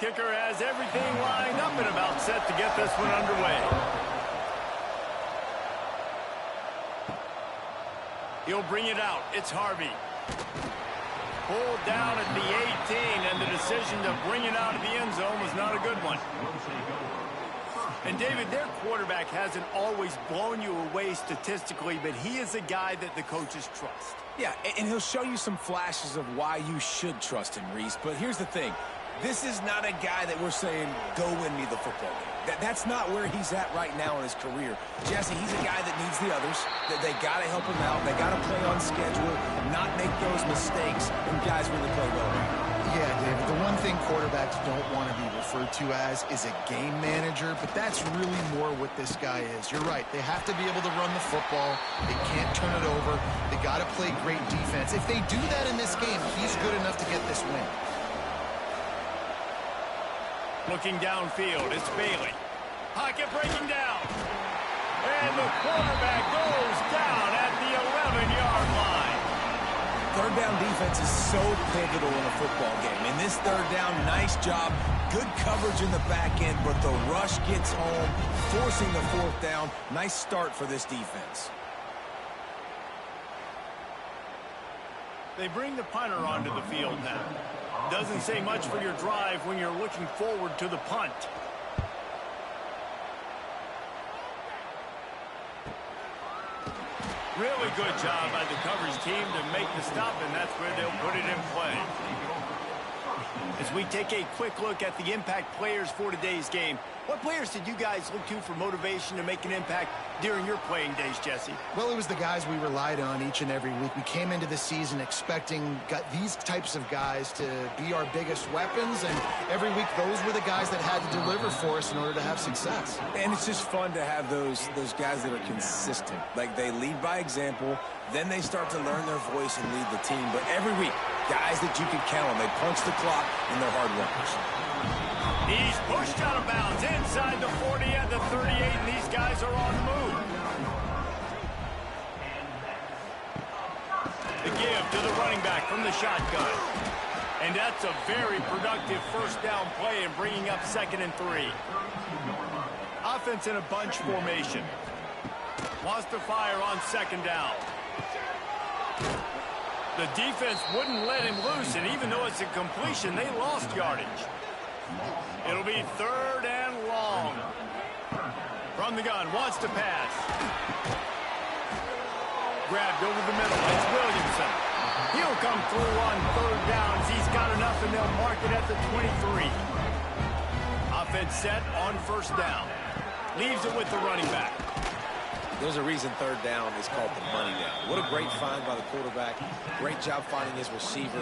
Kicker has everything lined up and about set to get this one underway. He'll bring it out. It's Harvey. Pulled down at the 18, and the decision to bring it out of the end zone was not a good one. And, David, their quarterback hasn't always blown you away statistically, but he is a guy that the coaches trust. Yeah, and he'll show you some flashes of why you should trust him, Reese. But here's the thing. This is not a guy that we're saying, go win me the football game. That's not where he's at right now in his career. Jesse, he's a guy that needs the others. They got to help him out. They got to play on schedule, not make those mistakes when guys really play well. Yeah, David, the one thing quarterbacks don't want to be referred to as is a game manager, but that's really more what this guy is. You're right. They have to be able to run the football. They can't turn it over. They got to play great defense. If they do that in this game, he's good enough to get this win. Looking downfield, it's Bailey. Pocket breaking down. And the quarterback goes down at the 11-yard line. Third down defense is so pivotal in a football game. In this third down, nice job. Good coverage in the back end, but the rush gets home, forcing the fourth down. Nice start for this defense. They bring the punter onto the field now. Doesn't say much for your drive when you're looking forward to the punt. Really good job by the coverage team to make the stop, and that's where they'll put it in play. As we take a quick look at the impact players for today's game, what players did you guys look to for motivation to make an impact during your playing days, Jesse? Well, it was the guys we relied on each and every week. We came into the season expecting these types of guys to be our biggest weapons, and every week those were the guys that had to deliver for us in order to have success. And it's just fun to have those guys that are consistent. Like, they lead by example, then they start to learn their voice and lead the team. But every week, guys that you can count on, they punch the clock, and they're hard workers. He's pushed out of bounds inside the 40 at the 38, and these guys are on the move. The give to the running back from the shotgun. And that's a very productive first down play and bringing up 2nd and 3. Offense in a bunch formation. Wants to fire on 2nd down. The defense wouldn't let him loose, and even though it's a completion, they lost yardage. It'll be 3rd and long. From the gun, wants to pass. Grabbed over the middle. It's Williamson. He'll come through on 3rd downs. He's got enough, and they'll mark it at the 23. Offense set on 1st down. Leaves it with the running back. There's a reason 3rd down is called the money down. What a great find by the quarterback. Great job finding his receiver.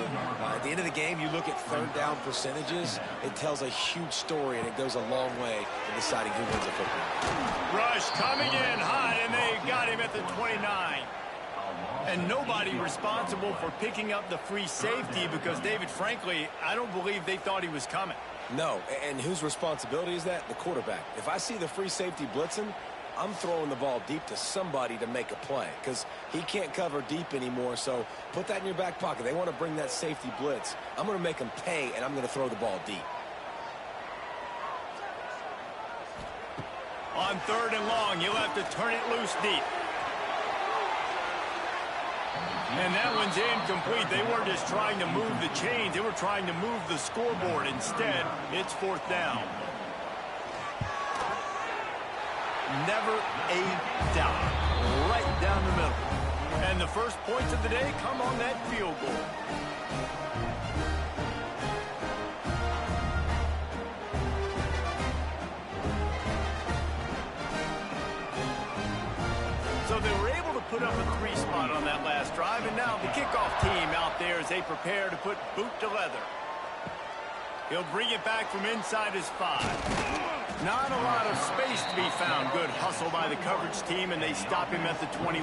At the end of the game, you look at 3rd down percentages. It tells a huge story, and it goes a long way in deciding who wins a football. Rush coming in hot, and they got him at the 29. And nobody responsible for picking up the free safety because, David, frankly, I don't believe they thought he was coming. No, and whose responsibility is that? The quarterback. If I see the free safety blitzing, I'm throwing the ball deep to somebody to make a play because he can't cover deep anymore, so put that in your back pocket. They want to bring that safety blitz. I'm going to make them pay, and I'm going to throw the ball deep. On 3rd and long, you'll have to turn it loose deep. And that one's incomplete. They weren't just trying to move the chains. They were trying to move the scoreboard. Instead, it's 4th down. Never a doubt. Right down the middle. And the first points of the day come on that field goal. So they were able to put up a 3 spot on that last drive, and now the kickoff team out there as they prepare to put boot to leather. He'll bring it back from inside his 5. Not a lot of space to be found. Good hustle by the coverage team, and they stop him at the 21.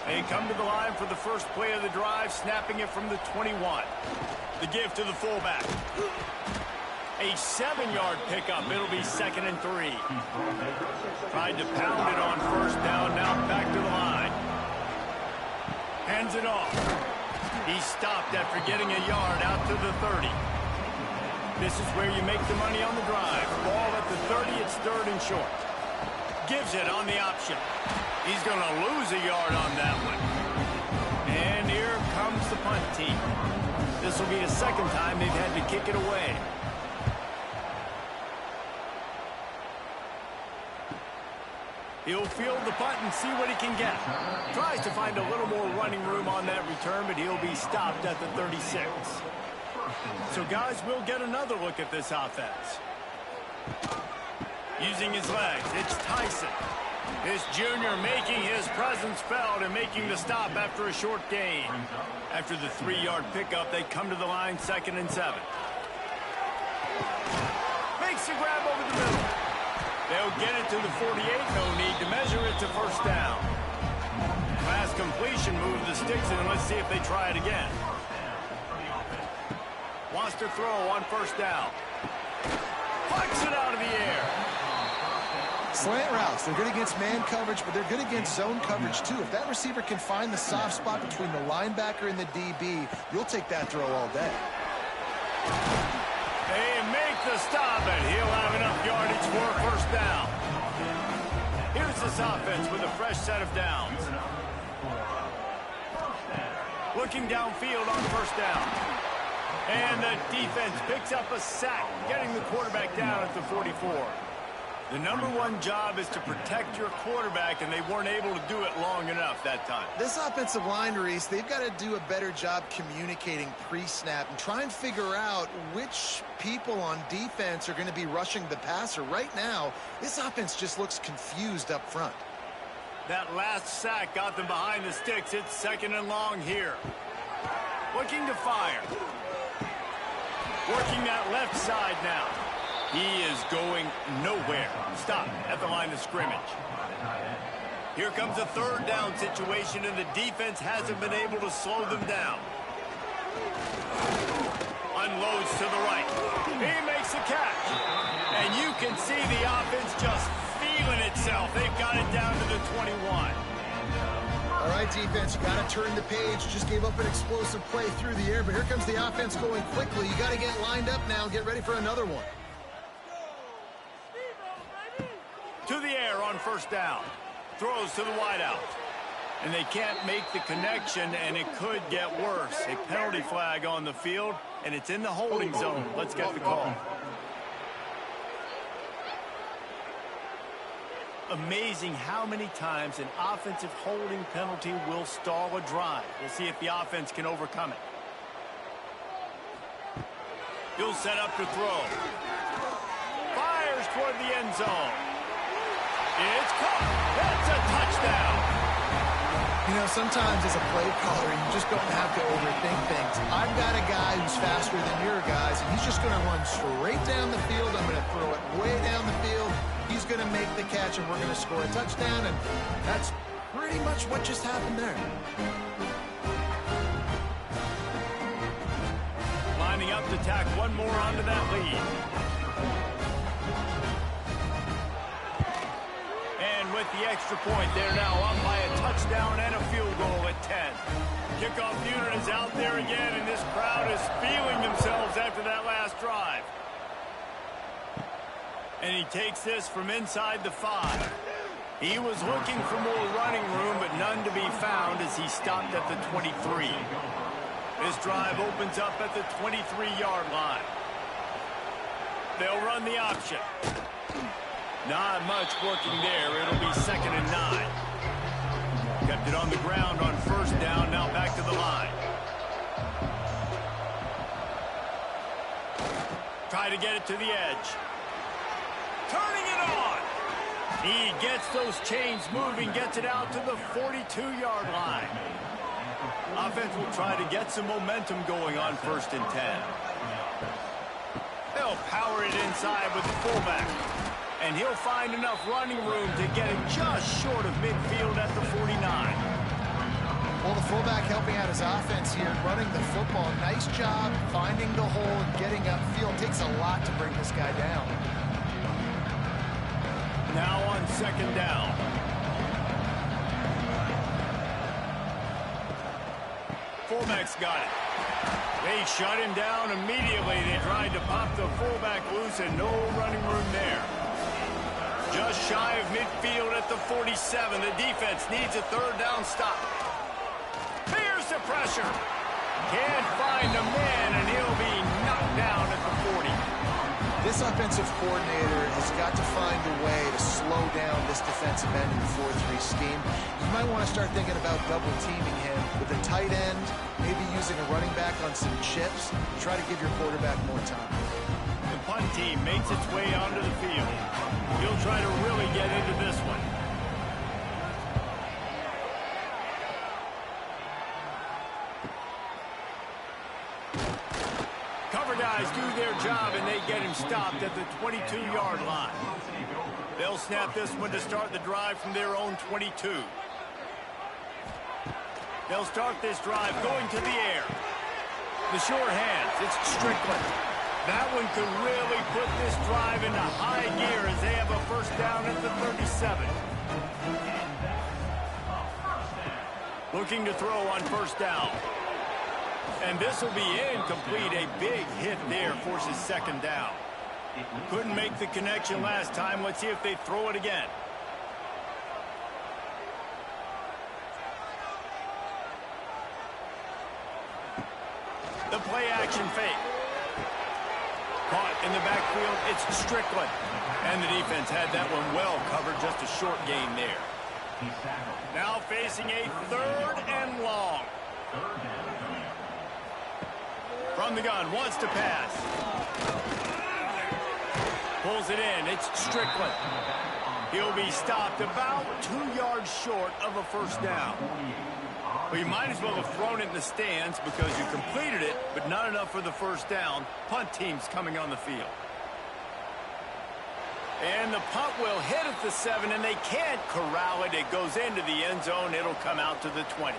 They come to the line for the first play of the drive, snapping it from the 21. The give to the fullback. A 7-yard pickup. It'll be 2nd and 3. Tried to pound it on 1st down. Now back to the line. Hands it off. He stopped after getting a yard out to the 30. This is where you make the money on the drive. Ball at the 30, it's 3rd and short. Gives it on the option. He's going to lose a yard on that one. And here comes the punt team. This will be the 2nd time they've had to kick it away. He'll field the punt and see what he can get. Tries to find a little more running room on that return, but he'll be stopped at the 36. So, guys, we'll get another look at this offense. Using his legs, it's Tyson. This junior making his presence felt and making the stop after a short gain. After the 3-yard pickup, they come to the line 2nd and 7. Makes the grab over the middle. They'll get it to the 48. No need to measure it to 1st down. Pass completion, move the sticks in, and let's see if they try it again. Wants to throw on 1st down. Plucks it out of the air. Slant routes, they're good against man coverage, but they're good against zone coverage too. If that receiver can find the soft spot between the linebacker and the DB, you'll take that throw all day. They make the stop, and he'll have enough yardage for a 1st down. Here's this offense with a fresh set of downs. Looking downfield on 1st down. And the defense picks up a sack, getting the quarterback down at the 44. The #1 job is to protect your quarterback, and they weren't able to do it long enough that time. This offensive line, Reese, they've got to do a better job communicating pre-snap and try and figure out which people on defense are going to be rushing the passer. Right now, this offense just looks confused up front. That last sack got them behind the sticks. It's 2nd and long here. Looking to fire. Working that left side now. He is going nowhere. Stop at the line of scrimmage. Here comes a 3rd down situation, and the defense hasn't been able to slow them down. Unloads to the right. He makes the catch. And you can see the offense just feeling itself. They've got it down to the 21. All right, defense, you got to turn the page. Just gave up an explosive play through the air, but here comes the offense going quickly. You got to get lined up now and get ready for another one. To the air on 1st down. Throws to the wideout. And they can't make the connection, and it could get worse. A penalty flag on the field, and it's in the holding zone. Let's get the call. Amazing how many times an offensive holding penalty will stall a drive. We'll see if the offense can overcome it. He'll set up to throw. Fires toward the end zone. It's caught. That's a touchdown. You know, sometimes as a play caller, you just don't have to overthink things. I've got a guy who's faster than your guys, and he's just going to run straight down the field. I'm going to throw it way down the field. He's going to make the catch, and we're going to score a touchdown, and that's pretty much what just happened there. Lining up to tack one more onto that lead. And with the extra point, they're now up by a touchdown and a field goal at 10. Kickoff unit is out there again, and this crowd is feeling themselves after that last drive. And he takes this from inside the 5. He was looking for more running room, but none to be found as he stopped at the 23. This drive opens up at the 23-yard line. They'll run the option. Not much working there. It'll be 2nd and 9. Kept it on the ground on 1st down. Now back to the line. Try to get it to the edge. Turning it on. He gets those chains moving, gets it out to the 42-yard line. Offense will try to get some momentum going on 1st and 10. They'll power it inside with the fullback. And he'll find enough running room to get him just short of midfield at the 49. Well, the fullback helping out his offense here, running the football. Nice job finding the hole and getting upfield. Takes a lot to bring this guy down. Now on 2nd down. Fullback's got it. They shut him down immediately. They tried to pop the fullback loose and no running room there. Just shy of midfield at the 47. The defense needs a third down stop. Here's the pressure. Can't find the man, and he'll be knocked down at the 40. This offensive coordinator has got to find a way to slow down this defensive end in the 4-3 scheme. You might want to start thinking about double-teaming him with a tight end, maybe using a running back on some chips. Try to give your quarterback more time. The punt team makes its way onto the field. He'll try to really get into this one. Cover guys do their job, and they get him stopped at the 22-yard line. They'll snap this one to start the drive from their own 22. They'll start this drive going to the air. The sure hands, it's Strickland. That one could really put this drive into high gear as they have a first down at the 37. Looking to throw on first down. And this will be incomplete. A big hit there forces second down. Couldn't make the connection last time. Let's see if they throw it again. The play action fake. Caught in the backfield, it's Strickland. And the defense had that one well covered, just a short gain there. Now facing a third and long. From the gun, wants to pass. Pulls it in, it's Strickland. He'll be stopped about 2 yards short of a first down. Well, you might as well have thrown it in the stands because you completed it, but not enough for the first down. Punt team's coming on the field. And the punt will hit at the 7, and they can't corral it. It goes into the end zone. It'll come out to the 20.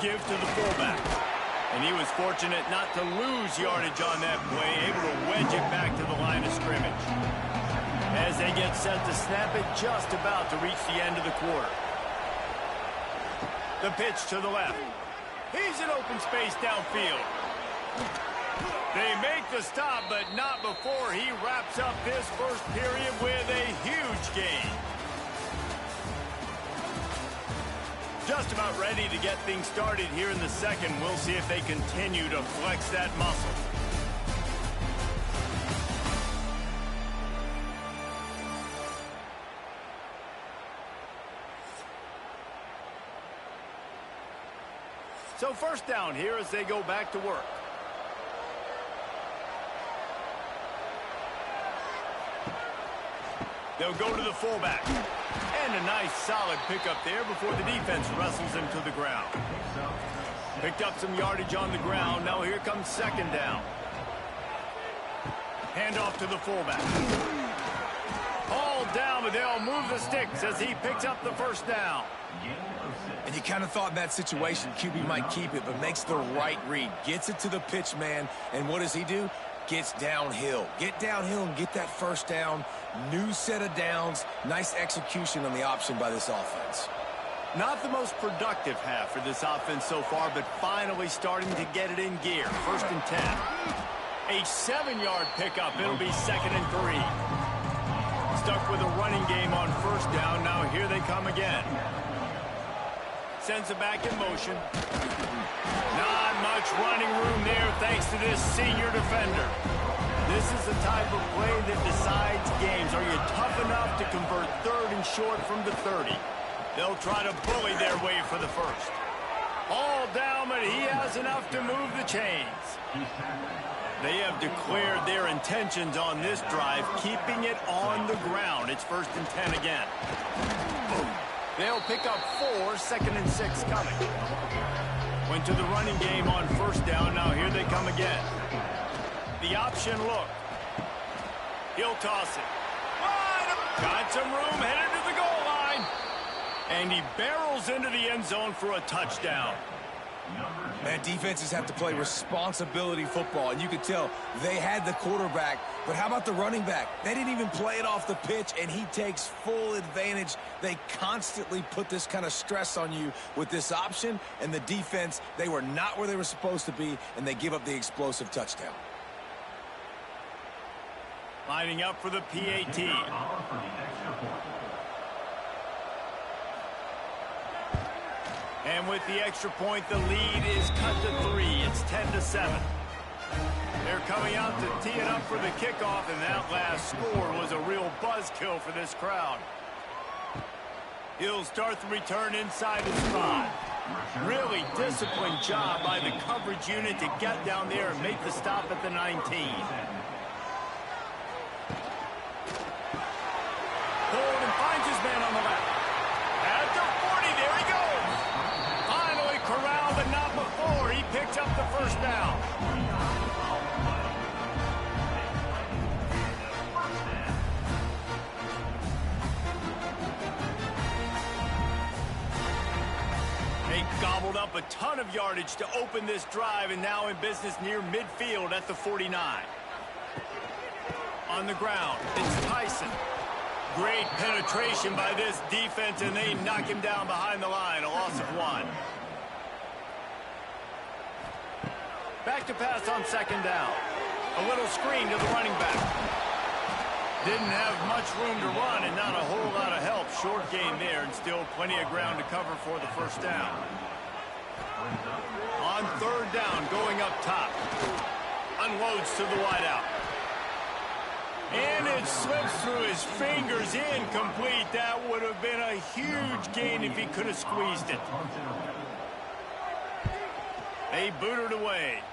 Give to the fullback. And he was fortunate not to lose yardage on that play, able to wedge it back to the line of scrimmage. As they get set to snap it, just about to reach the end of the quarter. The pitch to the left. He's in open space downfield. They make the stop, but not before he wraps up this first period with a huge gain. Just about ready to get things started here in the second. We'll see if they continue to flex that muscle. So first down here as they go back to work. They'll go to the fullback. And a nice solid pickup there before the defense wrestles him to the ground. Picked up some yardage on the ground. Now here comes second down. Hand off to the fullback. All down, but they'll move the sticks as he picks up the first down. And you kind of thought in that situation QB might keep it, but makes the right read. Gets it to the pitch man, and what does he do? Gets downhill. Get downhill and get that first down. New set of downs. Nice execution on the option by this offense. Not the most productive half for this offense so far, but finally starting to get it in gear. First and 10. A 7-yard pickup. It'll be second and 3. Stuck with a running game on first down. Now here they come again. Sends it back in motion. Not much running room there thanks to this senior defender. This is the type of play that decides games. Are you tough enough to convert third and short from the 30? They'll try to bully their way for the first. All down, but he has enough to move the chains. They have declared their intentions on this drive, keeping it on the ground. It's first and 10 again. They'll pick up 4, second and 6 coming. Went to the running game on first down. Now here they come again. The option look. He'll toss it. Got some room, headed to the goal line. And he barrels into the end zone for a touchdown. Man, defenses have to play responsibility football, and you could tell they had the quarterback, but how about the running back? They didn't even play it off the pitch, and he takes full advantage. They constantly put this kind of stress on you with this option, and the defense, they were not where they were supposed to be, and they give up the explosive touchdown. Lining up for the PAT. And with the extra point, the lead is cut to 3. It's 10-7. They're coming out to tee it up for the kickoff, and that last score was a real buzzkill for this crowd. He'll start the return inside his 5. Really disciplined job by the coverage unit to get down there and make the stop at the 19. Hold and finds his man on the left. At the 40, there he goes. Finally corralled, but not before. He picks up the first down. They gobbled up a ton of yardage to open this drive, and now in business near midfield at the 49. On the ground, it's Tyson. Great penetration by this defense, and they knock him down behind the line, a loss of 1. Back to pass on second down. A little screen to the running back. Didn't have much room to run and not a whole lot of help. Short gain there and still plenty of ground to cover for the first down. On third down, going up top. Unloads to the wideout. And it slips through his fingers, incomplete. That would have been a huge gain if he could have squeezed it. They boot it away.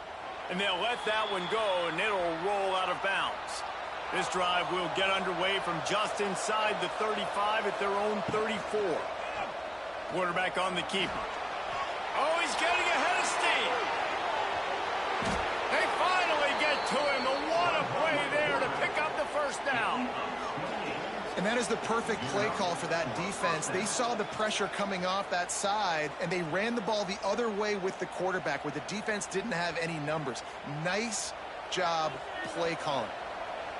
And they'll let that one go, and it'll roll out of bounds. This drive will get underway from just inside the 35 at their own 34. Quarterback on the keeper. Oh, he's getting ahead of steam. They finally get to him. What a play there to pick up the first down. And that is the perfect play call for that defense. They saw the pressure coming off that side, and they ran the ball the other way with the quarterback, where the defense didn't have any numbers. Nice job play calling.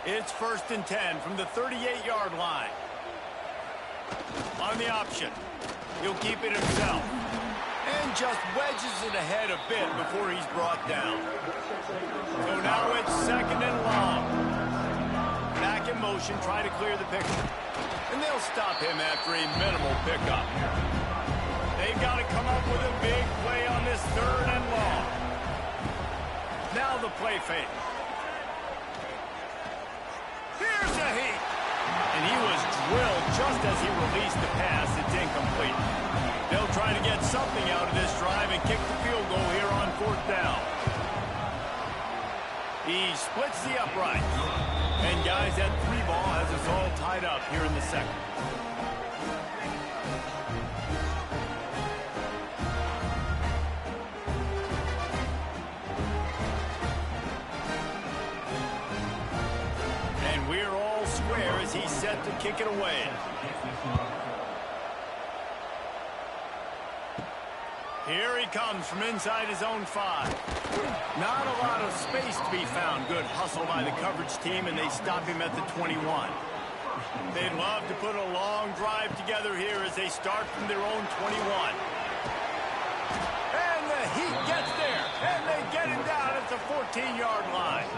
It's 1st and 10 from the 38-yard line. On the option, he'll keep it himself. And just wedges it ahead a bit before he's brought down. So now it's 2nd and long. Back in motion, try to clear the picture. And they'll stop him after a minimal pickup. They've got to come up with a big play on this 3rd and long. Now the play fake. Here's a heat. And he was drilled just as he released the pass. It's incomplete. They'll try to get something out of this drive and kick the field goal here on 4th down. He splits the upright. And guys, that 3 ball has us all tied up here in the 2nd. And we're all square as he's set to kick it away. Here he comes from inside his own 5. Not a lot of space to be found. Good hustle by the coverage team, and they stop him at the 21. They'd love to put a long drive together here as they start from their own 21. And the heat gets there, and they get him down at the 14-yard line.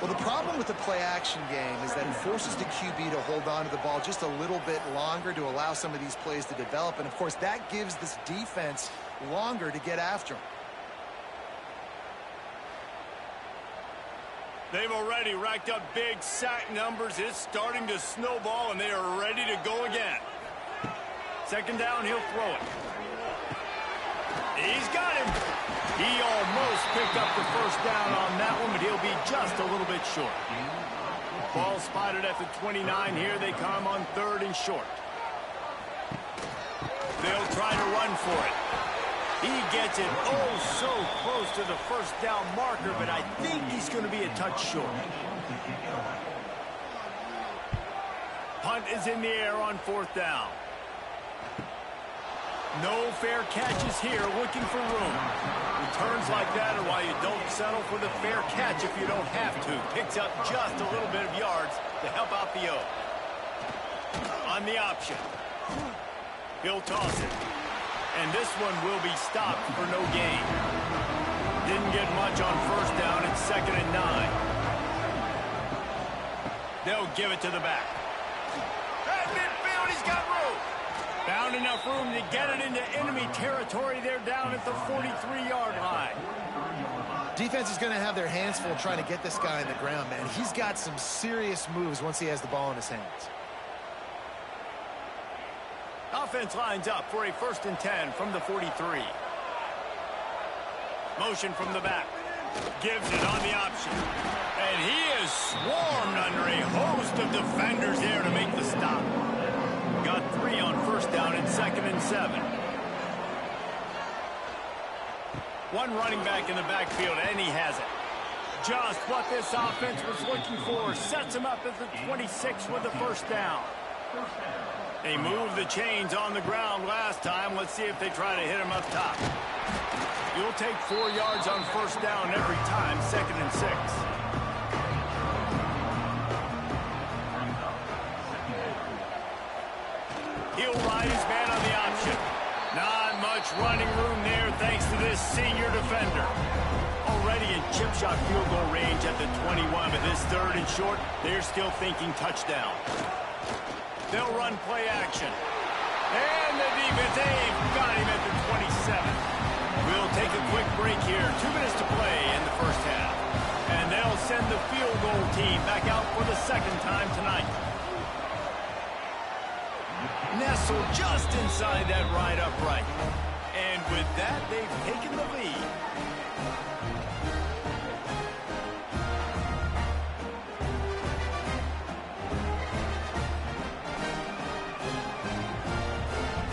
Well, the problem with the play-action game is that it forces the QB to hold on to the ball just a little bit longer to allow some of these plays to develop. And, of course, that gives this defense longer to get after him. They've already racked up big sack numbers. It's starting to snowball, and they are ready to go again. 2nd down, he'll throw it. He's got him. He almost picked up the first down on that one, but he'll be just a little bit short. Ball spotted at the 29. Here they come on 3rd and short. They'll try to run for it. He gets it oh so close to the first down marker, but I think he's going to be a touch short. Punt is in the air on 4th down. No fair catches here, looking for room. Returns like that are why you don't settle for the fair catch if you don't have to. Picks up just a little bit of yards to help out the O. On the option. He'll toss it. And this one will be stopped for no gain. Didn't get much on first down. It's 2nd and 9. They'll give it to the back. At midfield, he's got room. Found enough room to get it into enemy territory. They're down at the 43-yard line. Defense is going to have their hands full trying to get this guy on the ground, man. He's got some serious moves once he has the ball in his hands. Offense lines up for a 1st and 10 from the 43. Motion from the back. Gives it on the option. And he is swarmed under a host of defenders there to make the stop. Got 3 on first down and 2nd and 7. One running back in the backfield, and he has it. Just what this offense was looking for. Sets him up at the 26 with the first down. They moved the chains on the ground last time. Let's see if they try to hit him up top. You'll take 4 yards on first down every time, 2nd and 6. He'll ride his man on the option. Not much running room there thanks to this senior defender. Already in chip shot field goal range at the 21, but this 3rd and short, they're still thinking touchdown. They'll run play action. And the defense, they've got him at the 27. We'll take a quick break here. 2 minutes to play in the first half. And they'll send the field goal team back out for the 2nd time tonight. Nestled just inside that right upright. And with that, they've taken the lead.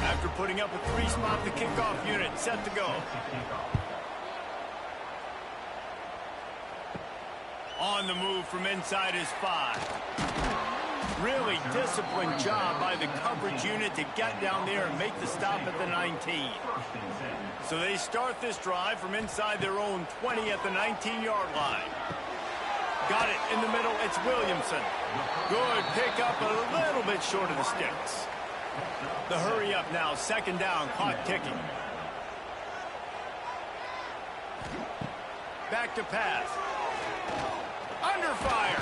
After putting up a 3-spot, the kickoff unit set to go. On the move from inside his 5. Really disciplined job by the coverage unit to get down there and make the stop at the 19. So they start this drive from inside their own 20 at the 19-yard line. Got it in the middle. It's Williamson. Good pick up a little bit short of the sticks. The hurry up now, 2nd down, clock ticking. Back to pass. Under fire.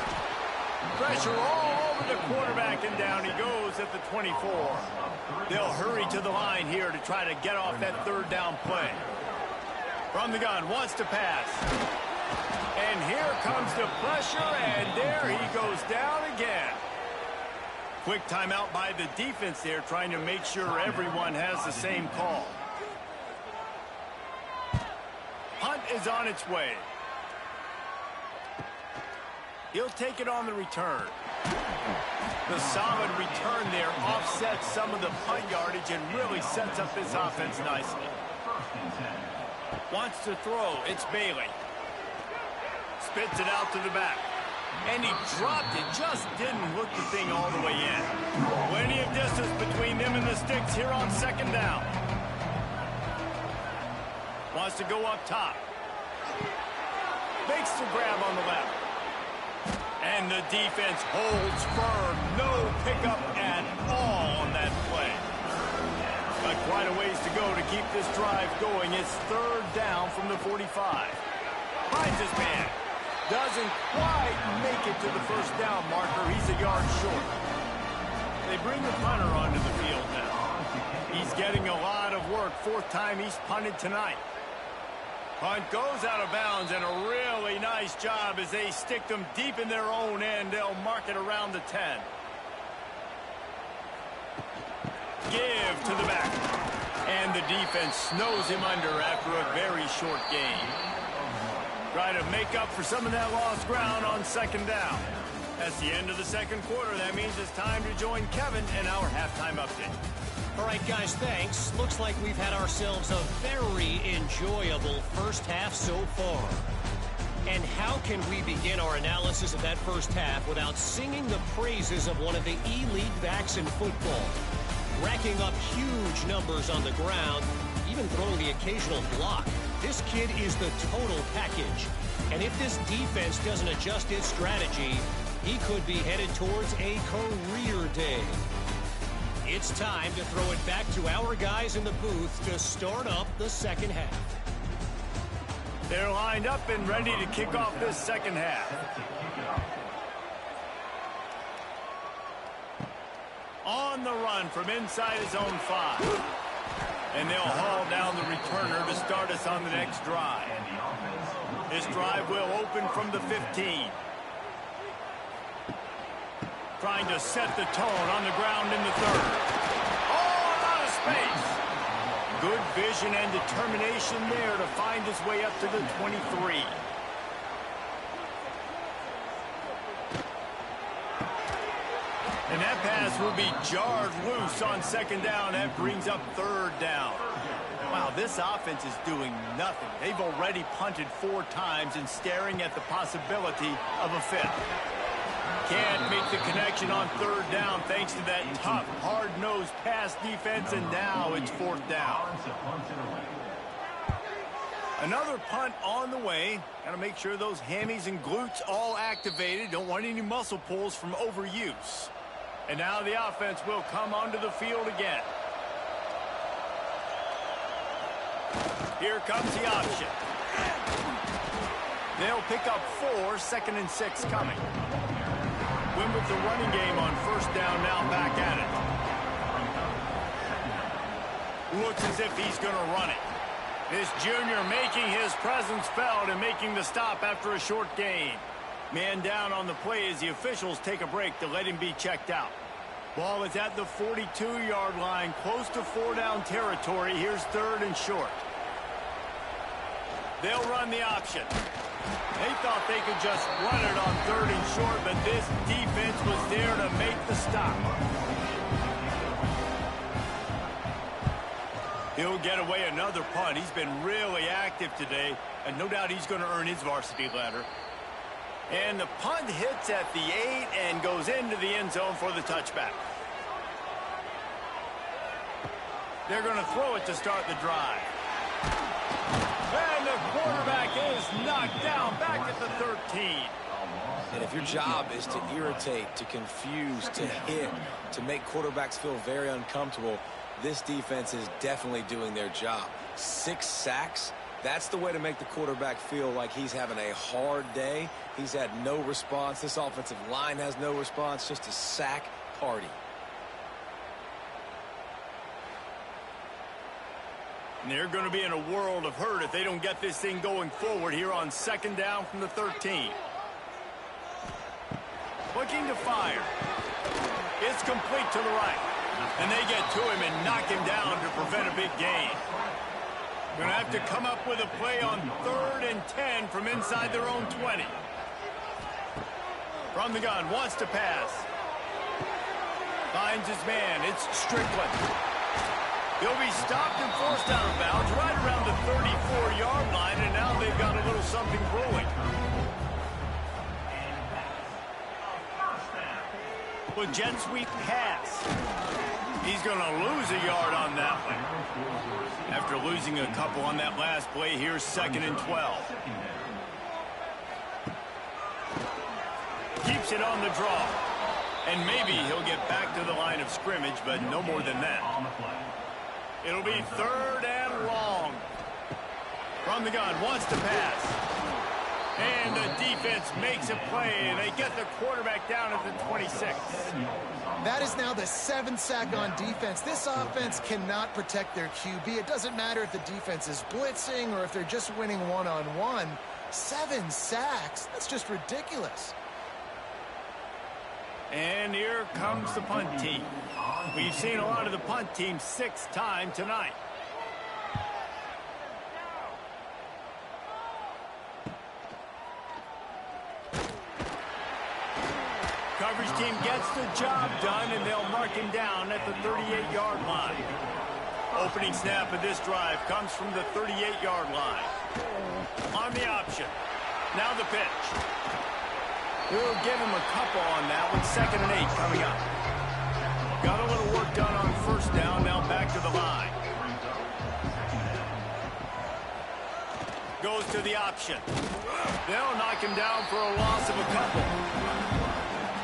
Pressure all over the quarterback, and down he goes at the 24. They'll hurry to the line here to try to get off that 3rd down play. From the gun, wants to pass. And here comes the pressure, and there he goes down again. Quick timeout by the defense there, trying to make sure everyone has the same call. Punt is on its way. He'll take it on the return. The solid return there offsets some of the punt yardage and really sets up this offense nicely. Wants to throw. It's Bailey. Spits it out to the back. And he dropped it. Just didn't hook the thing all the way in. Plenty of distance between them and the sticks here on 2nd down. Wants to go up top. Makes the grab on the left. And the defense holds firm. No pickup at all on that play. Got quite a ways to go to keep this drive going. It's 3rd down from the 45. Finds his man. Doesn't quite make it to the first down marker. He's a yard short. They bring the punter onto the field now. He's getting a lot of work. 4th time he's punted tonight. Punt goes out of bounds, and a really nice job as they stick them deep in their own end. They'll mark it around the 10. Give to the back. And the defense snows him under after a very short gain. Try to make up for some of that lost ground on 2nd down. That's the end of the 2nd quarter. That means it's time to join Kevin in our halftime update. All right, guys, thanks. Looks like we've had ourselves a very enjoyable first half so far. And how can we begin our analysis of that first half without singing the praises of one of the elite backs in football? racking up huge numbers on the ground, even throwing the occasional block. This kid is the total package. And if this defense doesn't adjust its strategy, he could be headed towards a career day. It's time to throw it back to our guys in the booth to start up the second half. They're lined up and ready to kick off this second half. On the run from inside his own 5. And they'll haul down the returner to start us on the next drive. This drive will open from the 15. Trying to set the tone on the ground in the 3rd. Oh, out of space. Good vision and determination there to find his way up to the 23. And that pass will be jarred loose on 2nd down. That brings up 3rd down. Wow, this offense is doing nothing. They've already punted 4 times and staring at the possibility of a 5th. Can't make the connection on 3rd down thanks to that tough, hard-nosed pass defense, and now it's 4th down. Another punt on the way. Got to make sure those hammies and glutes all activated. Don't want any muscle pulls from overuse. And now the offense will come onto the field again. Here comes the option. They'll pick up 4, 2nd and 6 coming. Win with the running game on 1st down, now back at it. Looks as if he's going to run it. This junior making his presence felt and making the stop after a short gain. Man down on the play as the officials take a break to let him be checked out. Ball is at the 42-yard line, close to 4-down territory. Here's 3rd and short. They'll run the option. They thought they could just run it on 3rd and short, but this defense was there to make the stop. He'll get away another punt. He's been really active today, and no doubt he's going to earn his varsity letter. And the punt hits at the 8 and goes into the end zone for the touchback. They're going to throw it to start the drive. And the quarterback is knocked down back at the 13. And if your job is to irritate, to confuse, to hit, to make quarterbacks feel very uncomfortable, this defense is definitely doing their job. 6 sacks, that's the way to make the quarterback feel like he's having a hard day. He's had no response. This offensive line has no response, just a sack party. And they're going to be in a world of hurt if they don't get this thing going forward here on 2nd down from the 13. Looking to fire. It's complete to the right. And they get to him and knock him down to prevent a big gain. Going to have to come up with a play on 3rd and 10 from inside their own 20. From the gun, wants to pass. Finds his man. It's Strickland. He'll be stopped and forced out of bounds right around the 34-yard line, and now they've got a little something brewing. With jet sweep pass. He's going to lose a yard on that one. After losing a couple on that last play, here's 2nd and 12. Keeps it on the draw. And maybe he'll get back to the line of scrimmage, but no more than that. It'll be 3rd and long. From the gun, wants to pass. And the defense makes a play, and they get the quarterback down at the 26. That is now the 7th sack on defense. This offense cannot protect their QB. It doesn't matter if the defense is blitzing or if they're just winning one-on-one. 7 sacks, that's just ridiculous. And here comes the punt team. We've seen a lot of the punt team 6 times tonight. Coverage team gets the job done, and they'll mark him down at the 38-yard line. Opening snap of this drive comes from the 38-yard line. On the option. Now the pitch. We'll give him a couple on that one. 2nd and 8 coming up. Got a little work done on first down. Now back to the line. Goes to the option. They'll knock him down for a loss of a couple.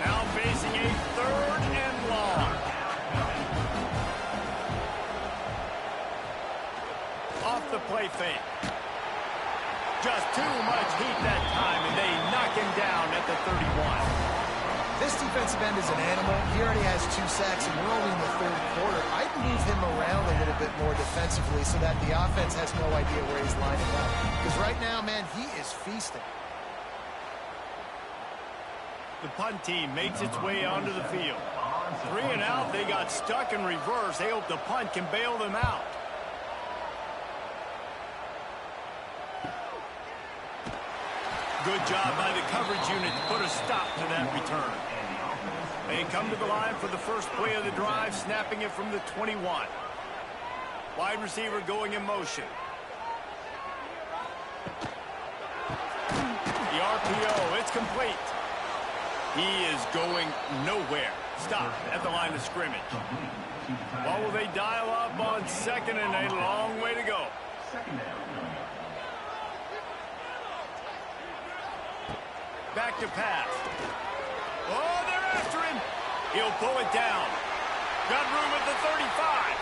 Now facing a 3rd and long. Off the play fake. Just too much heat that time, and they knock him down at the 31. This defensive end is an animal. He already has 2 sacks, and we're only in the 3rd quarter. I'd move him around a little bit more defensively so that the offense has no idea where he's lining up. Because right now, man, he is feasting. The punt team makes its way onto the field. 3 and out. They got stuck in reverse. They hope the punt can bail them out. Good job by the coverage unit to put a stop to that return. They come to the line for the first play of the drive, snapping it from the 21. Wide receiver going in motion. The RPO, it's complete. He is going nowhere. Stop at the line of scrimmage. What will they dial up on 2nd and a long way to go? Back to pass. Oh, they're after him. He'll pull it down. Got room at the 35.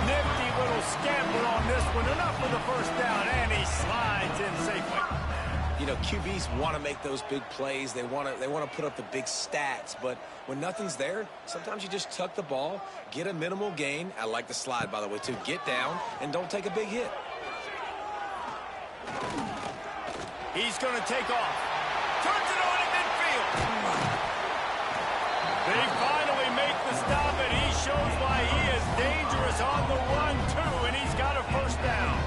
Nifty little scamper on this one. Enough for the first down, and he slides in safely. You know, QBs want to make those big plays. They want to put up the big stats. But when nothing's there, sometimes you just tuck the ball, get a minimal gain. I like the slide, by the way, too. Get down and don't take a big hit. He's going to take off. Turns it on in midfield. They finally make the stop, and he shows why he is dangerous on the run, too, and he's got a first down.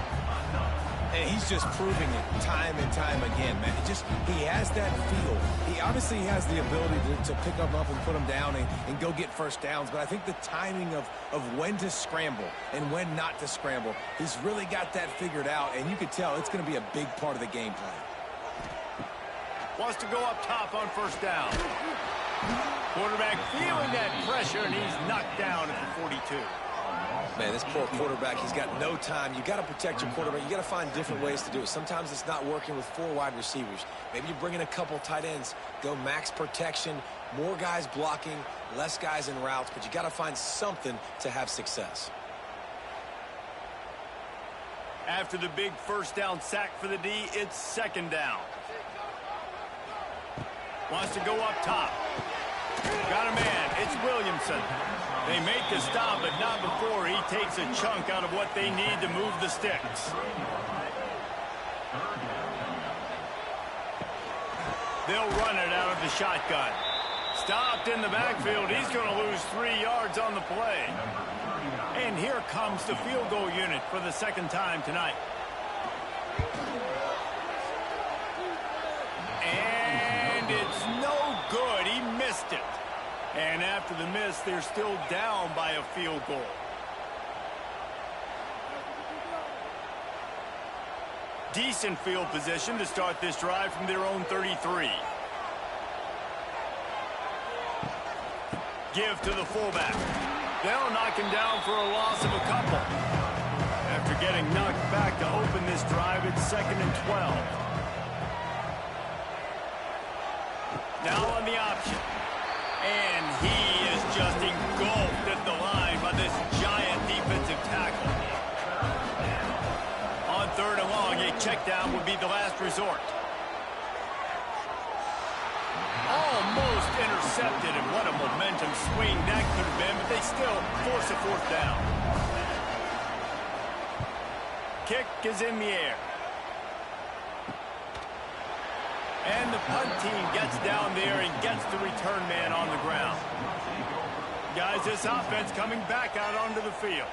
And he's just proving it time and time again, man. He has that feel. He obviously has the ability to pick them up and put them down and go get first downs, but I think the timing of when to scramble and when not to scramble, he's really got that figured out, and you could tell it's going to be a big part of the game plan. Wants to go up top on first down. Quarterback feeling that pressure, and he's knocked down at the 42. Man, this poor quarterback, he's got no time. You got to protect your quarterback. You got to find different ways to do it. Sometimes it's not working with 4 wide receivers. Maybe you bring in a couple tight ends, go max protection, more guys blocking, less guys in routes, but you got to find something to have success. After the big first down sack for the D, it's 2nd down. Wants to go up top. Got a man. It's Williamson. They make the stop, but not before he takes a chunk out of what they need to move the sticks. They'll run it out of the shotgun. Stopped in the backfield. He's going to lose 3 yards on the play. And here comes the field goal unit for the 2nd time tonight. And it's no good. He missed it. And after the miss, they're still down by a field goal. Decent field position to start this drive from their own 33. Give to the fullback. They'll knock him down for a loss of a couple. After getting knocked back to open this drive, it's 2nd and 12. Now on the option. And he is just engulfed at the line by this giant defensive tackle. On 3rd and long, a check down would be the last resort. Almost intercepted, and what a momentum swing that could have been, but they still force a 4th down. Kick is in the air. And the punt team gets down there and gets the return man on the ground. Guys, this offense coming back out onto the field.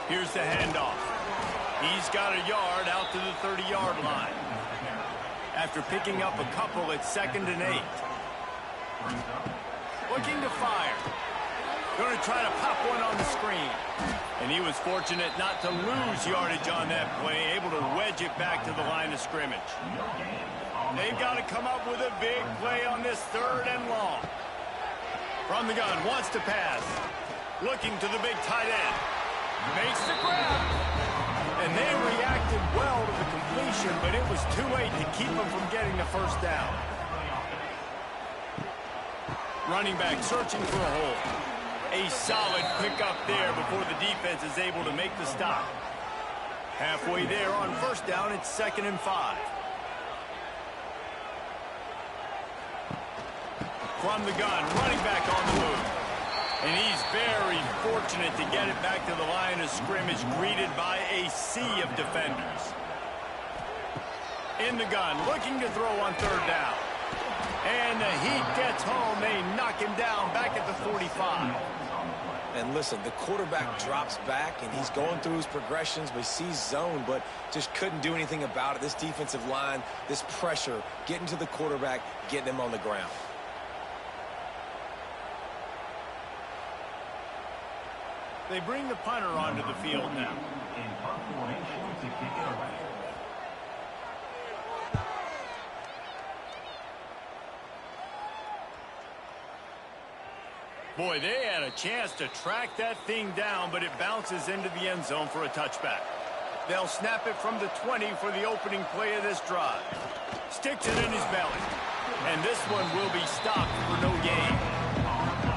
Here's the handoff. He's got a yard out to the 30-yard line. After picking up a couple, it's 2nd and 8. Looking to fire. Going to try to pop one on the screen. And he was fortunate not to lose yardage on that play, able to wedge it back to the line of scrimmage. They've got to come up with a big play on this 3rd and long. From the gun, wants to pass. Looking to the big tight end. Makes the grab. And they reacted well to the completion, but it was too late to keep them from getting the first down. Running back searching for a hole. A solid pickup there before the defense is able to make the stop. Halfway there on first down, it's 2nd and 5. From the gun, running back on the move. And he's very fortunate to get it back to the line of scrimmage, greeted by a sea of defenders. In the gun, looking to throw on 3rd down. And the heat gets home. They knock him down back at the 45. And listen, the quarterback drops back, and he's going through his progressions. We see zone, but just couldn't do anything about it. This defensive line, this pressure, getting to the quarterback, getting him on the ground. They bring the punter onto the field now. Boy, they had a chance to track that thing down, but it bounces into the end zone for a touchback. They'll snap it from the 20 for the opening play of this drive. Sticks it in his belly. And this one will be stopped for no gain.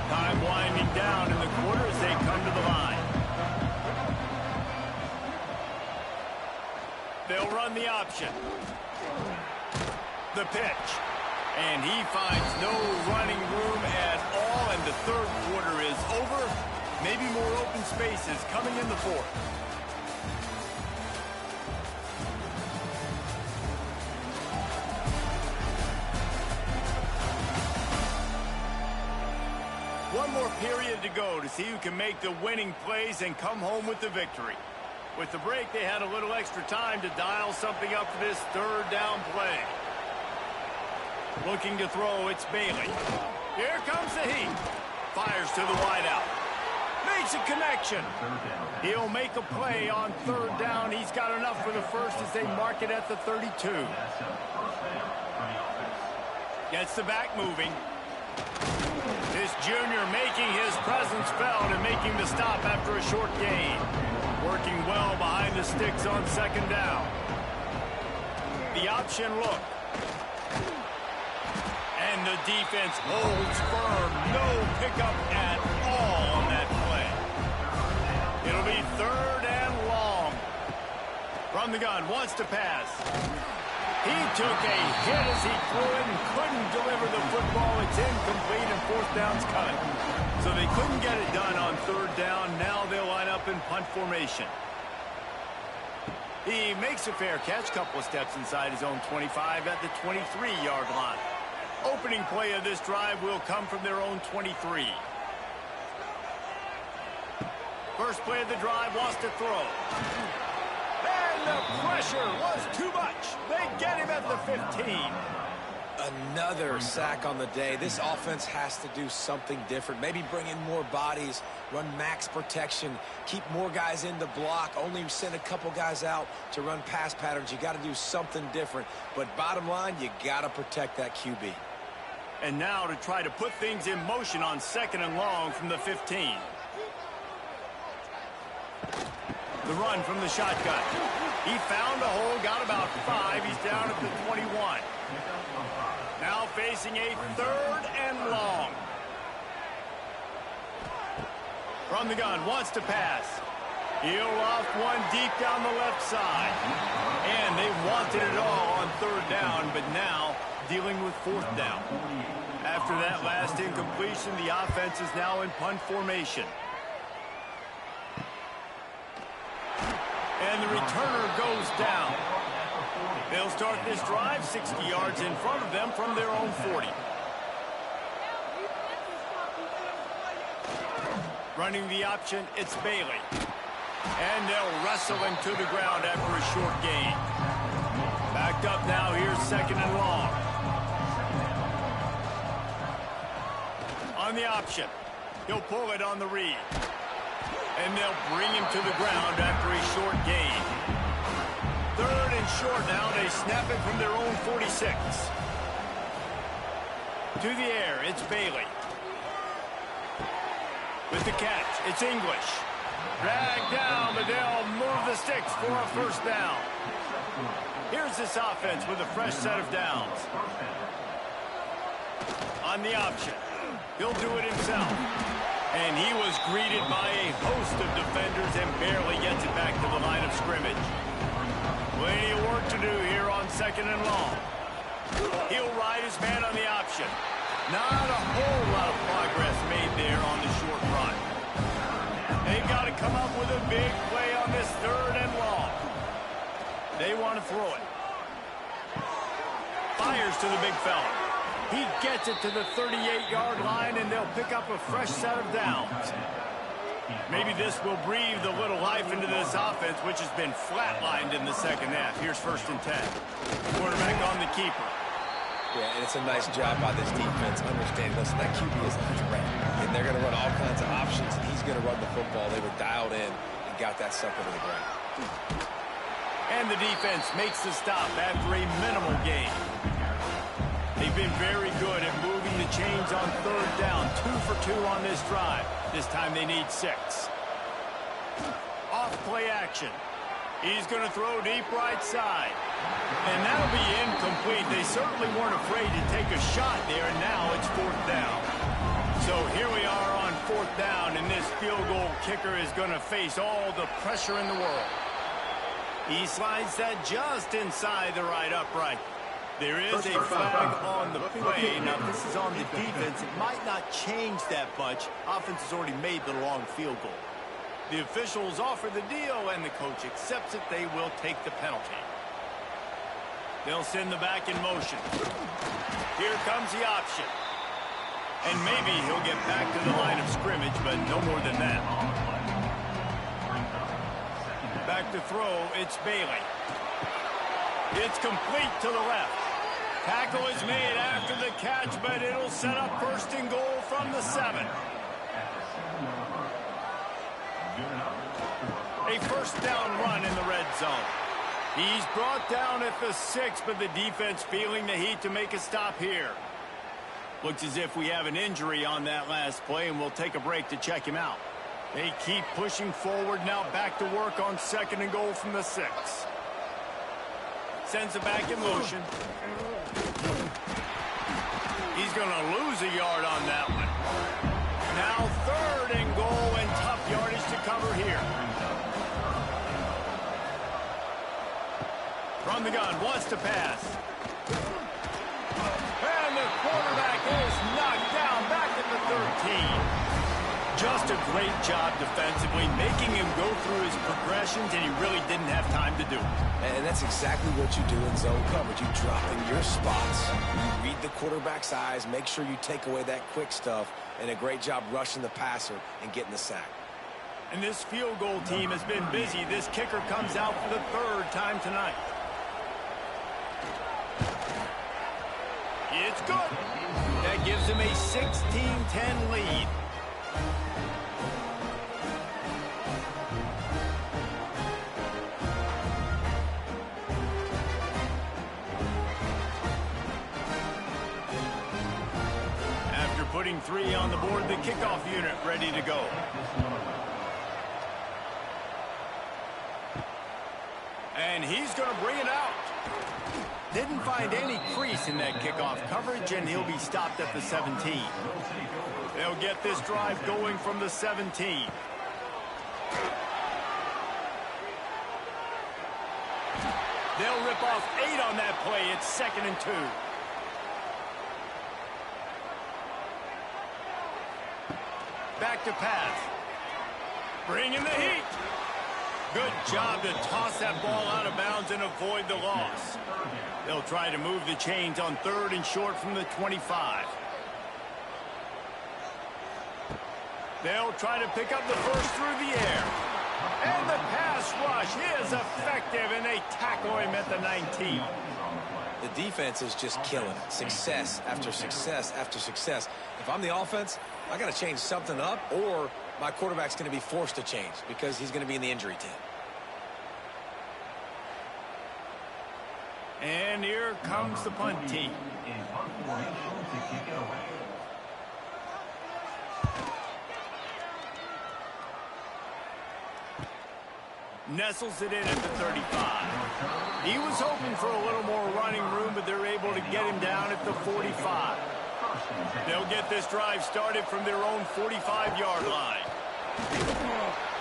Time winding down in the quarter as they come to the line. They'll run the option. The pitch. And he finds no running room at all, and the 3rd quarter is over. Maybe more open spaces coming in the 4th. One more period to go to see who can make the winning plays and come home with the victory. With the break, they had a little extra time to dial something up for this 3rd down play. Looking to throw, it's Bailey. Here comes the heat. Fires to the wideout. Makes a connection. He'll make a play on 3rd down. He's got enough for the first as they mark it at the 32. Gets the back moving. This junior making his presence felt and making the stop after a short gain. Working well behind the sticks on 2nd down. The option look. And the defense holds firm. No pickup at all on that play. It'll be 3rd and long. From the gun, wants to pass. He took a hit as he threw it and couldn't deliver the football. It's incomplete and 4th down's coming. So they couldn't get it done on 3rd down. Now they'll line up in punt formation. He makes a fair catch, couple of steps inside his own 25 at the 23-yard line. Opening play of this drive will come from their own 23. First play of the drive, wants to throw. And the pressure was too much. They get him at the 15. Another sack on the day. This offense has to do something different. Maybe bring in more bodies, run max protection, keep more guys in the block, only send a couple guys out to run pass patterns. You got to do something different. But bottom line, you got to protect that QB. And now to try to put things in motion on 2nd and long from the 15. The run from the shotgun. He found a hole, got about 5. He's down at the 21. Now facing a 3rd and long. From the gun, wants to pass. He'll off one deep down the left side. And they wanted it all on 3rd down, but now dealing with 4th down. After that last incompletion, the offense is now in punt formation. And the returner goes down. They'll start this drive 60 yards in front of them from their own 40. Running the option, it's Bailey. And they'll wrestle him to the ground after a short gain. Backed up now, here's 2nd and long. On the option, he'll pull it on the read. And they'll bring him to the ground after a short gain. 3rd and short now. They snap it from their own 46. To the air, it's Bailey. With the catch, it's English. Dragged down, but they'll move the sticks for a first down. Here's this offense with a fresh set of downs. On the option, he'll do it himself. And he was greeted by a host of defenders and barely gets it back to the line of scrimmage. Plenty of work to do here on 2nd and long. He'll ride his man on the option. Not a whole lot of progress made there on the short run. They've got to come up with a big play on this 3rd and long. They want to throw it. Fires to the big fella. He gets it to the 38-yard line, and they'll pick up a fresh set of downs. Maybe this will breathe a little life into this offense, which has been flatlined in the second half. Here's 1st and 10. Quarterback on the keeper. Yeah, and it's a nice job by this defense understanding, listen, that QB is a threat. And they're going to run all kinds of options, and he's going to run the football. They were dialed in and got that sucker to the ground. And the defense makes the stop after a minimal gain. They've been very good at moving the chains on 3rd down. 2 for 2 on this drive. This time they need 6. Off play action. He's going to throw deep right side. And that'll be incomplete. They certainly weren't afraid to take a shot there, and now it's 4th down. So here we are on 4th down, and this field goal kicker is going to face all the pressure in the world. He slides that just inside the right upright. There is a flag on the play. Now, this is on the defense. It might not change that much. Offense has already made the long field goal. The officials offer the deal, and the coach accepts it. They will take the penalty. They'll send the back in motion. Here comes the option. And maybe he'll get back to the line of scrimmage, but no more than that. Back to throw, it's Bailey. It's complete to the left. Tackle is made after the catch, but it'll set up 1st and goal from the 7. A 1st down run in the red zone. He's brought down at the 6, but the defense feeling the heat to make a stop here. Looks as if we have an injury on that last play, and we'll take a break to check him out. They keep pushing forward, now back to work on 2nd and goal from the 6. Sends it back in motion. He's going to lose a yard on that one. Now 3rd and goal, and tough yardage to cover here. From the gun, wants to pass. And the quarterback is knocked down back at the 13. Just a great job defensively, making him go through his progressions, and he really didn't have time to do it. And that's exactly what you do in zone coverage. You drop in your spots, you read the quarterback's eyes, make sure you take away that quick stuff, and a great job rushing the passer and getting the sack. And this field goal team has been busy. This kicker comes out for the 3rd time tonight. It's good. That gives him a 16-10 lead. After putting 3 on the board, the kickoff unit ready to go. And he's going to bring it out. Didn't find any crease in that kickoff coverage, and he'll be stopped at the 17. They'll get this drive going from the 17. They'll rip off 8 on that play. It's 2nd and 2. Back to pass. Bringing the heat. Good job to toss that ball out of bounds and avoid the loss. They'll try to move the chains on 3rd and short from the 25. They'll try to pick up the first through the air. And the pass rush is effective, and they tackle him at the 19. The defense is just killing it. Success after success after success. If I'm the offense, I got to change something up, or my quarterback's going to be forced to change because he's going to be in the injury team. And here comes the punt team. nestles it in at the 35. He was hoping for a little more running room, but they're able to get him down at the 45. They'll get this drive started from their own 45-yard line.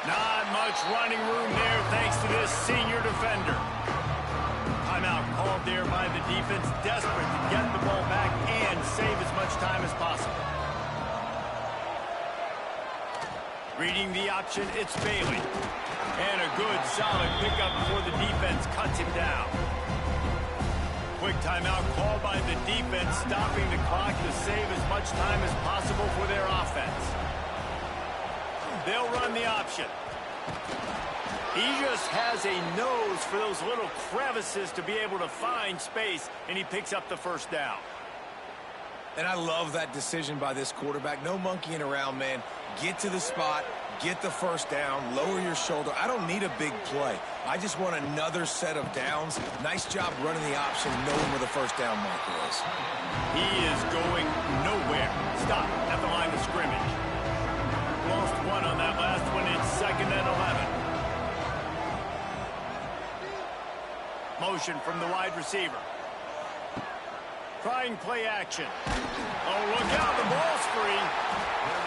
Not much running room there thanks to this senior defender. Timeout called there by the defense, desperate to get the ball back and save as much time as possible. Reading the option, it's Bailey. And a good, solid pickup before the defense cuts him down. Quick timeout called by the defense, stopping the clock to save as much time as possible for their offense. They'll run the option. He just has a nose for those little crevices to be able to find space, and he picks up the first down. And I love that decision by this quarterback. No monkeying around, man. Get to the spot, get the first down, lower your shoulder. I don't need a big play. I just want another set of downs. Nice job running the option, knowing where the first down marker is. He is going nowhere. Stop at the line of scrimmage. Lost one on that last one. It's 2nd and 11. Motion from the wide receiver. Trying play action. Oh, look out, the ball's free.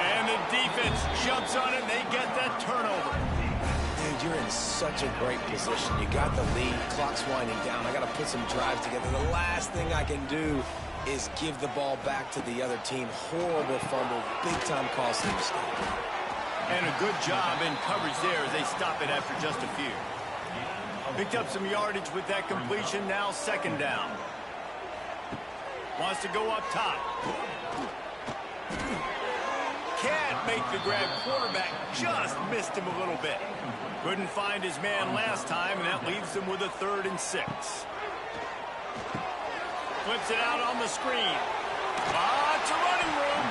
And the defense jumps on it, and they get that turnover. Dude, you're in such a great position. You got the lead, clock's winding down. I got to put some drives together. The last thing I can do is give the ball back to the other team. Horrible fumble, big-time costly mistake. And a good job in coverage there as they stop it after just a few. Picked up some yardage with that completion, now 2nd down. Wants to go up top. Can't make the grab. Quarterback just missed him a little bit. Couldn't find his man last time, and that leaves him with a 3rd and 6. Flips it out on the screen. Lots of running room.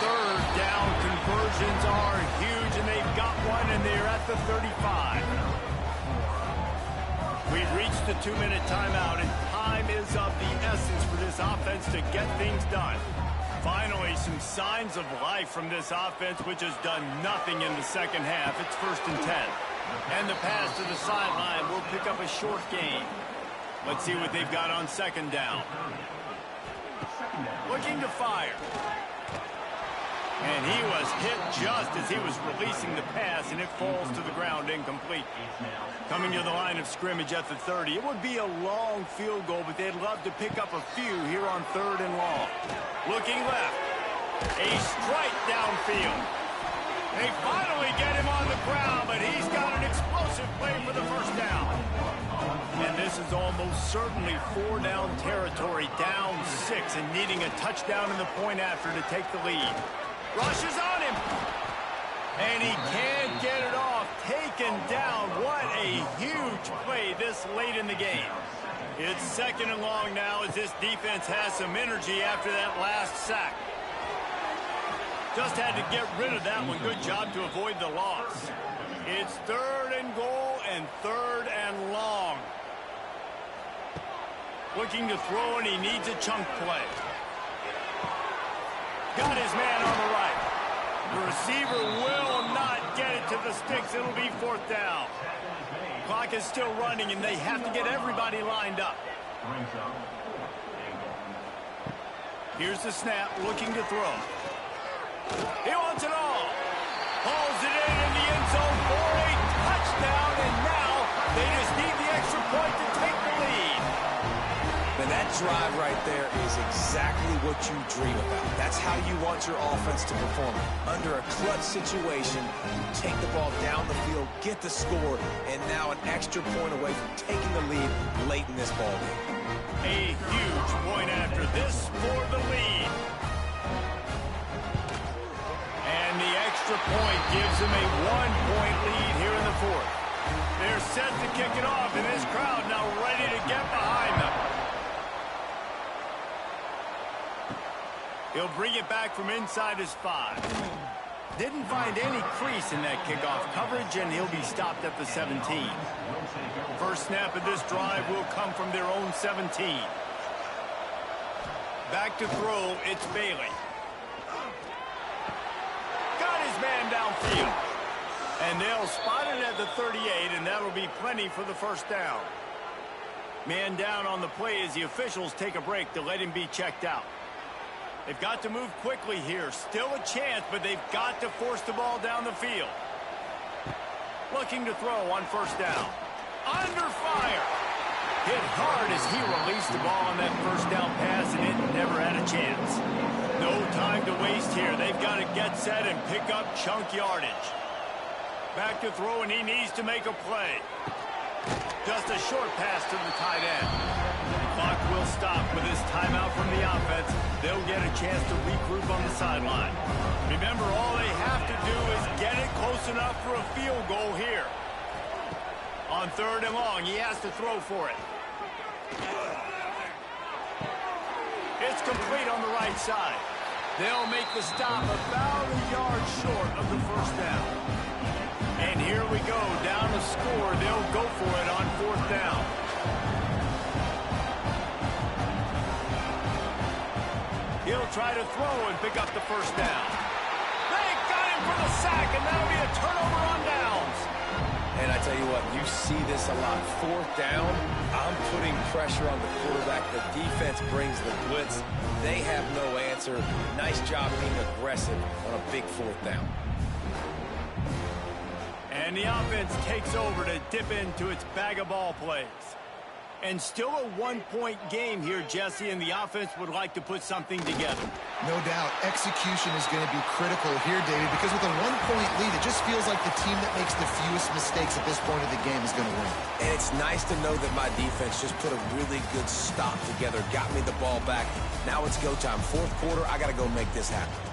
3rd down conversions are huge, and they've got one, and they're at the 35. We've reached the 2-minute timeout, and time is of the essence for this offense to get things done. Finally, some signs of life from this offense, which has done nothing in the second half. It's 1st and 10. And the pass to the sideline will pick up a short gain. Let's see what they've got on 2nd down. Looking to fire. And he was hit just as he was releasing the pass, and it falls to the ground incomplete. Coming to the line of scrimmage at the 30. It would be a long field goal, but they'd love to pick up a few here on 3rd and long. Looking left. A strike downfield. They finally get him on the ground, but he's got an explosive play for the first down. And this is almost certainly 4-down territory, down 6, and needing a touchdown in the point after to take the lead. Rushes on him. And he can't get it off. Taken down. What a huge play this late in the game. It's 2nd and long now as this defense has some energy after that last sack. Just had to get rid of that one. Good job to avoid the loss. It's 3rd and goal and 3rd and long. Looking to throw, and he needs a chunk play. Got his man on the right. The receiver will not get it to the sticks. It'll be 4th down. Clock is still running, and they have to get everybody lined up. Here's the snap, looking to throw. He wants it all. Hauls it in the end zone for a touchdown, and now they just need the extra point to take the lead. And that drive right there is exactly what you dream about. That's how you want your offense to perform. Under a clutch situation, you take the ball down the field, get the score, and now an extra point away from taking the lead late in this ball game. A huge point after this for the lead. And the extra point gives them a 1-point lead here in the 4th. They're set to kick it off, and this crowd now ready to get behind them. He'll bring it back from inside his 5. Didn't find any crease in that kickoff coverage, and he'll be stopped at the 17. First snap of this drive will come from their own 17. Back to throw, it's Bailey. Got his man downfield. And they'll spot it at the 38, and that'll be plenty for the first down. Man down on the play as the officials take a break to let him be checked out. They've got to move quickly here. Still a chance, but they've got to force the ball down the field. Looking to throw on first down. Under fire. Hit hard as he released the ball on that first down pass, and it never had a chance. No time to waste here. They've got to get set and pick up chunk yardage. Back to throw, and he needs to make a play. Just a short pass to the tight end. The clock will stop with this timeout from the offense. They'll get a chance to regroup on the sideline. Remember, all they have to do is get it close enough for a field goal here. On third and long, he has to throw for it. It's complete on the right side. They'll make the stop about a yard short of the first down. And here we go, down to score. They'll go for it on fourth down. He'll try to throw and pick up the first down. They got him for the sack, and that'll be a turnover on downs. And I tell you what, you see this a lot. Fourth down, I'm putting pressure on the quarterback. The defense brings the blitz. They have no answer. Nice job being aggressive on a big fourth down. And the offense takes over to dip into its bag of ball plays. And still a one-point game here, Jesse, and the offense would like to put something together. No doubt, execution is going to be critical here, David, because with a one-point lead, it just feels like the team that makes the fewest mistakes at this point of the game is going to win. And it's nice to know that my defense just put a really good stop together, got me the ball back. Now it's go time. Fourth quarter, I got to go make this happen.